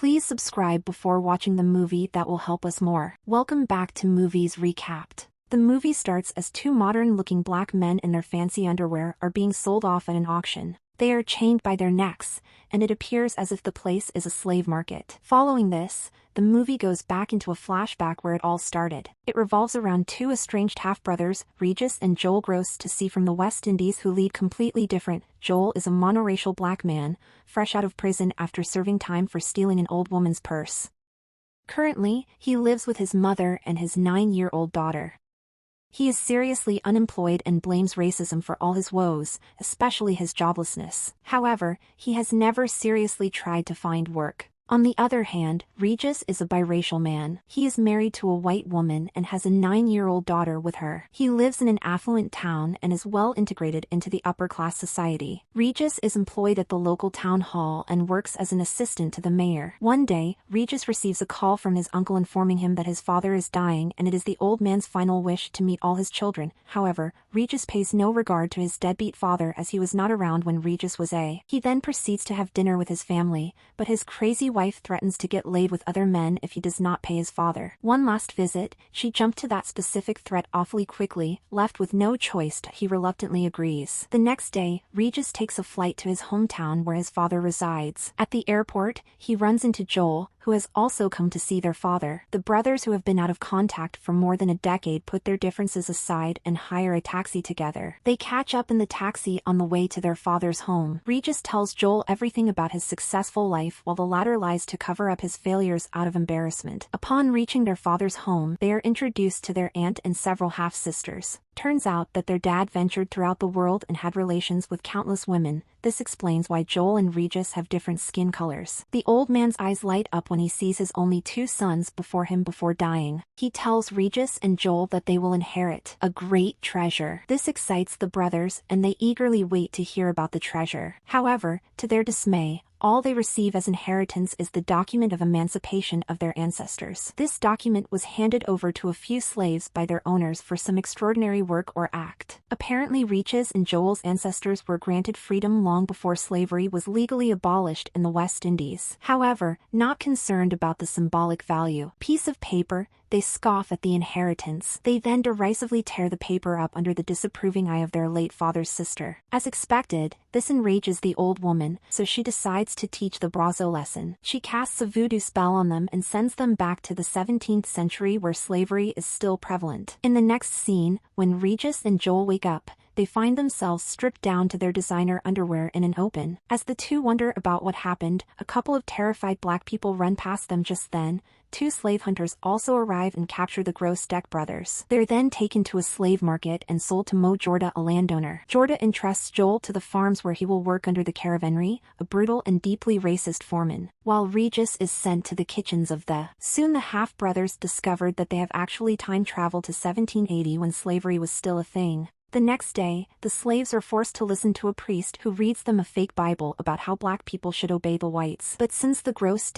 Please subscribe before watching the movie, that will help us more. Welcome back to Movies Recapped. The movie starts as two modern-looking black men in their fancy underwear are being sold off at an auction. They are chained by their necks, and it appears as if the place is a slave market. Following this, the movie goes back into a flashback where it all started. It revolves around two estranged half-brothers, Regis and Joel Gross to see from the West Indies, who lead completely different. Joel is a monoracial black man, fresh out of prison after serving time for stealing an old woman's purse. Currently, he lives with his mother and his 9-year-old daughter. He is seriously unemployed and blames racism for all his woes, especially his joblessness. However, he has never seriously tried to find work. On the other hand, Regis is a biracial man. He is married to a white woman and has a 9-year-old daughter with her. He lives in an affluent town and is well integrated into the upper-class society. Regis is employed at the local town hall and works as an assistant to the mayor. One day, Regis receives a call from his uncle informing him that his father is dying, and it is the old man's final wish to meet all his children. However, Regis pays no regard to his deadbeat father, as he was not around when Regis was a. He then proceeds to have dinner with his family, but his crazy wife threatens to get laid with other men if he does not pay his father. One last visit, she jumped to that specific threat awfully quickly. Left with no choice, he reluctantly agrees. The next day, Regis takes a flight to his hometown where his father resides. At the airport, he runs into Joel, who has also come to see their father. The brothers, who have been out of contact for more than a decade, put their differences aside and hire a taxi together. They catch up in the taxi on the way to their father's home. Regis tells Joel everything about his successful life, while the latter lies to cover up his failures out of embarrassment. Upon reaching their father's home, they are introduced to their aunt and several half-sisters. Turns out that their dad ventured throughout the world and had relations with countless women. This explains why Joel and Regis have different skin colors. The old man's eyes light up when he sees his only two sons before dying. He tells Regis and Joel that they will inherit a great treasure. This excites the brothers, and they eagerly wait to hear about the treasure. However, to their dismay, all they receive as inheritance is the document of emancipation of their ancestors. This document was handed over to a few slaves by their owners for some extraordinary work or act. Apparently, Regis and Joel's ancestors were granted freedom long before slavery was legally abolished in the West Indies. However, not concerned about the symbolic value piece of paper, they scoff at the inheritance. They then derisively tear the paper up under the disapproving eye of their late father's sister. As expected, this enrages the old woman, so she decides to teach the Brazo lesson. She casts a voodoo spell on them and sends them back to the 17th century, where slavery is still prevalent. In the next scene, when Regis and Joel wake up, they find themselves stripped down to their designer underwear in an open. As the two wonder about what happened, a couple of terrified black people run past them. Just then, two slave hunters also arrive and capture the Gross brothers. They're then taken to a slave market and sold to Jorda, a landowner. Jorda entrusts Joel to the farms where he will work under the caravanry, a brutal and deeply racist foreman, while Regis is sent to the kitchens of the. Soon the half-brothers discovered that they have actually time traveled to 1780, when slavery was still a thing. The next day, the slaves are forced to listen to a priest who reads them a fake Bible about how black people should obey the whites. But since the Gross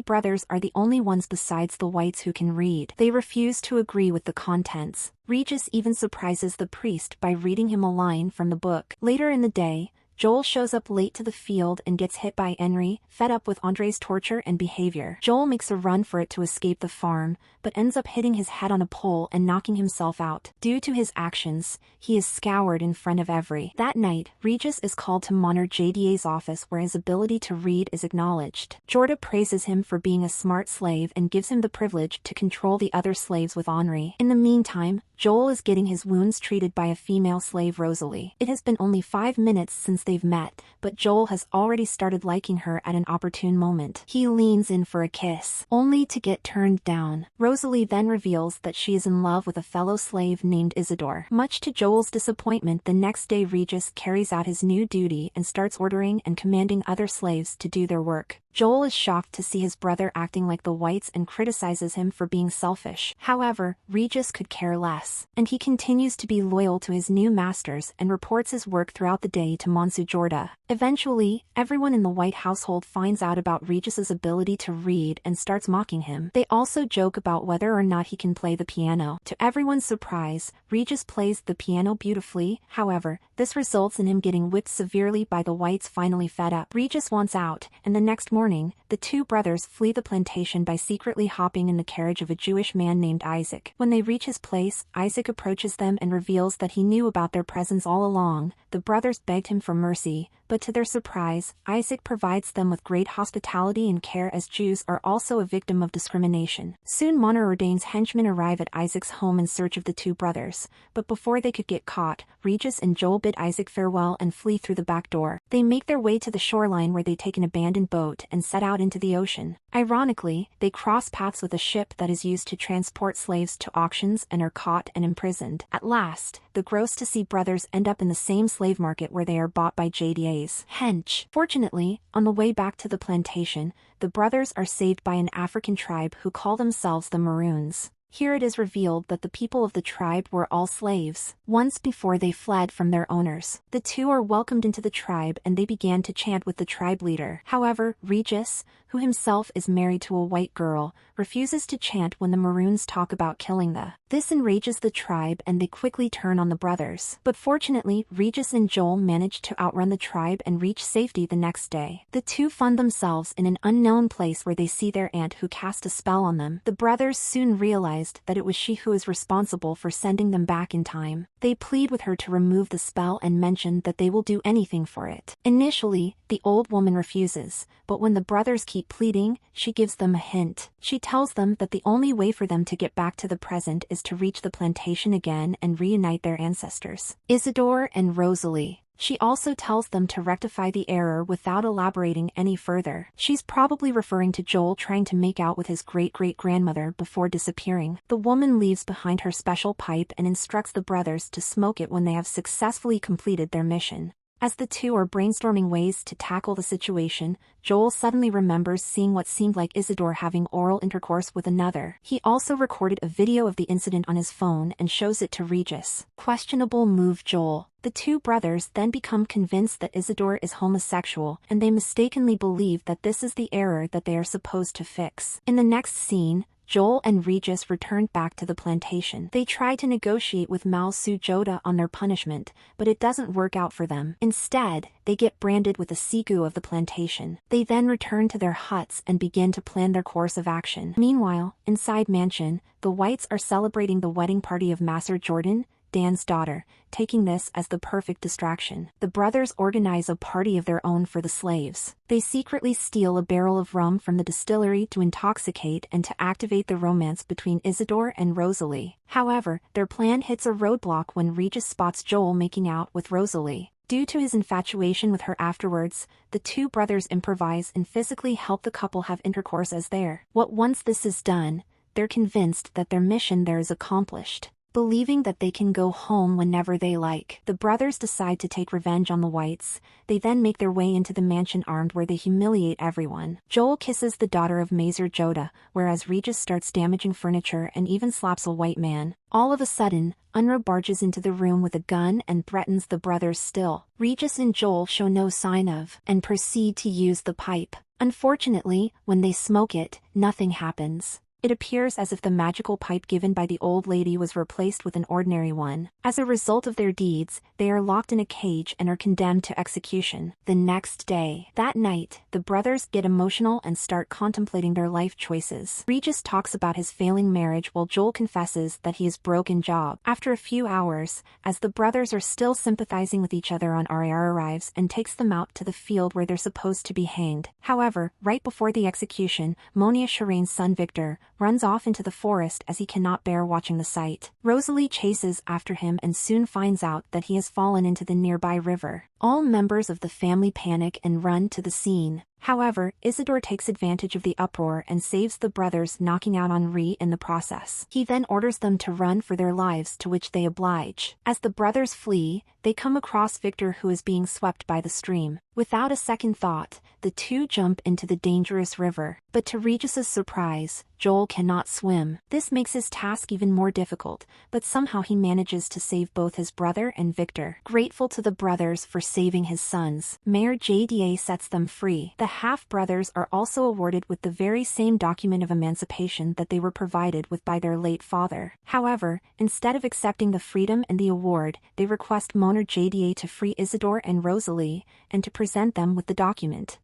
brothers are the only ones besides the whites who can read, they refuse to agree with the contents. Regis even surprises the priest by reading him a line from the book. Later in the day, Joel shows up late to the field and gets hit by Henry. Fed up with Andre's torture and behavior, Joel makes a run for it to escape the farm, but ends up hitting his head on a pole and knocking himself out. Due to his actions, he is scoured in front of every. That night, Regis is called to Monter JDA's office, where his ability to read is acknowledged. Jorda praises him for being a smart slave and gives him the privilege to control the other slaves with Henri. In the meantime, Joel is getting his wounds treated by a female slave, Rosalie. It has been only 5 minutes since they've met, but Joel has already started liking her at an opportune moment. He leans in for a kiss, only to get turned down. Rosalie then reveals that she is in love with a fellow slave named Isidore. Much to Joel's disappointment, the next day Regis carries out his new duty and starts ordering and commanding other slaves to do their work. Joel is shocked to see his brother acting like the whites and criticizes him for being selfish. However, Regis could care less, and he continues to be loyal to his new masters and reports his work throughout the day to Monsieur Jorda. Eventually, everyone in the white household finds out about Regis's ability to read and starts mocking him. They also joke about whether or not he can play the piano. To everyone's surprise, Regis plays the piano beautifully. However, this results in him getting whipped severely by the whites. Finally fed up, Regis wants out, and the next morning morning, the two brothers flee the plantation by secretly hopping in the carriage of a Jewish man named Isaac. When they reach his place, Isaac approaches them and reveals that he knew about their presence all along. The brothers begged him for mercy, but to their surprise, Isaac provides them with great hospitality and care, as Jews are also a victim of discrimination. Soon Mona Ordain's henchmen arrive at Isaac's home in search of the two brothers, but before they could get caught, Regis and Joel bid Isaac farewell and flee through the back door. They make their way to the shoreline where they take an abandoned boat and set out into the ocean. Ironically, they cross paths with a ship that is used to transport slaves to auctions and are caught and imprisoned. At last, the Gross-to-See brothers end up in the same slave market where they are bought by JDA's hench. Fortunately, on the way back to the plantation, the brothers are saved by an African tribe who call themselves the Maroons. Here it is revealed that the people of the tribe were all slaves, once before they fled from their owners. The two are welcomed into the tribe and they began to chant with the tribe leader. However, Regis, who himself is married to a white girl, refuses to chant when the Maroons talk about killing the. This enrages the tribe and they quickly turn on the brothers. But fortunately, Regis and Joel manage to outrun the tribe and reach safety the next day. The two find themselves in an unknown place where they see their aunt who cast a spell on them. The brothers soon realized that it was she who is responsible for sending them back in time. They plead with her to remove the spell and mention that they will do anything for it. Initially, the old woman refuses, but when the brothers keep pleading, she gives them a hint. She tells them that the only way for them to get back to the present is to reach the plantation again and reunite their ancestors, Isidore and Rosalie. She also tells them to rectify the error without elaborating any further. She's probably referring to Joel trying to make out with his great-great-grandmother before disappearing. The woman leaves behind her special pipe and instructs the brothers to smoke it when they have successfully completed their mission. As the two are brainstorming ways to tackle the situation, Joel suddenly remembers seeing what seemed like Isidore having oral intercourse with another. He also recorded a video of the incident on his phone and shows it to Regis. Questionable move, Joel. The two brothers then become convinced that Isidore is homosexual, and they mistakenly believe that this is the error that they are supposed to fix. In the next scene, Joel and Regis returned back to the plantation. They try to negotiate with Mal Su Joda on their punishment, but it doesn't work out for them. Instead, they get branded with the Sigu of the plantation. They then return to their huts and begin to plan their course of action. Meanwhile, inside mansion, the Whites are celebrating the wedding party of Master Jordan, Dan's daughter, taking this as the perfect distraction. The brothers organize a party of their own for the slaves. They secretly steal a barrel of rum from the distillery to intoxicate and to activate the romance between Isidore and Rosalie. However, their plan hits a roadblock when Regis spots Joel making out with Rosalie. Due to his infatuation with her afterwards, the two brothers improvise and physically help the couple have intercourse as they're. Once this is done, they're convinced that their mission there is accomplished. Believing that they can go home whenever they like, the brothers decide to take revenge on the Whites. They then make their way into the mansion armed where they humiliate everyone. Joel kisses the daughter of Mazer Joda, whereas Regis starts damaging furniture and even slaps a white man. All of a sudden, Unruh barges into the room with a gun and threatens the brothers still. Regis and Joel show no sign of and proceed to use the pipe. Unfortunately, when they smoke it, nothing happens. It appears as if the magical pipe given by the old lady was replaced with an ordinary one. As a result of their deeds, they are locked in a cage and are condemned to execution. The next day. That night, the brothers get emotional and start contemplating their life choices. Regis talks about his failing marriage while Joel confesses that he is broken job. After a few hours, as the brothers are still sympathizing with each other, Ariar arrives and takes them out to the field where they're supposed to be hanged. However, right before the execution, Monia Shireen's son Victor runs off into the forest as he cannot bear watching the sight. Rosalie chases after him and soon finds out that he has fallen into the nearby river. All members of the family panic and run to the scene. However, Isidore takes advantage of the uproar and saves the brothers, knocking out Henri in the process. He then orders them to run for their lives, to which they oblige. As the brothers flee, they come across Victor, who is being swept by the stream. Without a second thought, the two jump into the dangerous river. But to Regis's surprise, Joel cannot swim. This makes his task even more difficult, but somehow he manages to save both his brother and Victor. Grateful to the brothers for saving his sons, Mayor JDA sets them free. The half-brothers are also awarded with the very same document of emancipation that they were provided with by their late father. However, instead of accepting the freedom and the award, they request Moner JDA to free Isidore and Rosalie, and to present them with the document.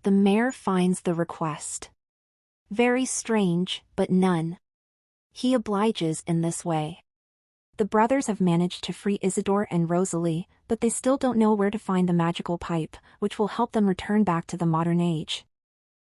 The mayor finds the request very strange, but none. He obliges in this way. The brothers have managed to free Isidore and Rosalie, but they still don't know where to find the magical pipe, which will help them return back to the modern age.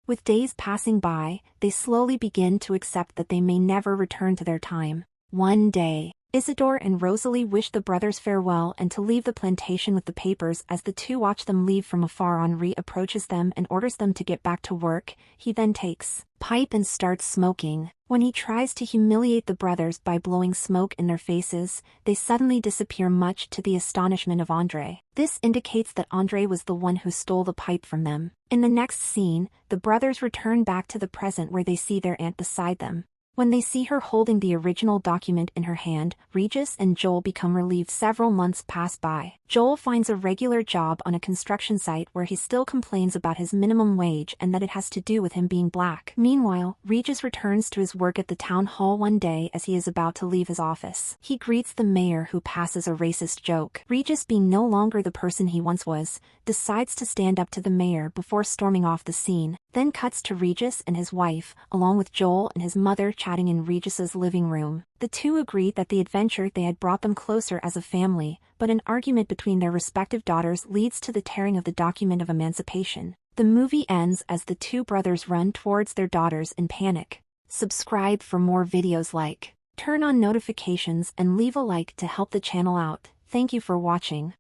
With days passing by, they slowly begin to accept that they may never return to their time. One day, Isidore and Rosalie wish the brothers farewell and to leave the plantation with the papers. As the two watch them leave from afar, Henri approaches them and orders them to get back to work. He then takes pipe and starts smoking. When he tries to humiliate the brothers by blowing smoke in their faces, they suddenly disappear, much to the astonishment of Andre. This indicates that Andre was the one who stole the pipe from them. In the next scene, the brothers return back to the present where they see their aunt beside them. When they see her holding the original document in her hand, Regis and Joel become relieved. Several months pass by. Joel finds a regular job on a construction site where he still complains about his minimum wage and that it has to do with him being black. Meanwhile, Regis returns to his work at the town hall one day as he is about to leave his office. He greets the mayor, who passes a racist joke. Regis, being no longer the person he once was, decides to stand up to the mayor before storming off the scene. Then cuts to Regis and his wife, along with Joel and his mother, chatting in Regis's living room. The two agreed that the adventure they had brought them closer as a family, but an argument between their respective daughters leads to the tearing of the document of emancipation. The movie ends as the two brothers run towards their daughters in panic. Subscribe for more videos, turn on notifications and leave a like to help the channel out. Thank you for watching.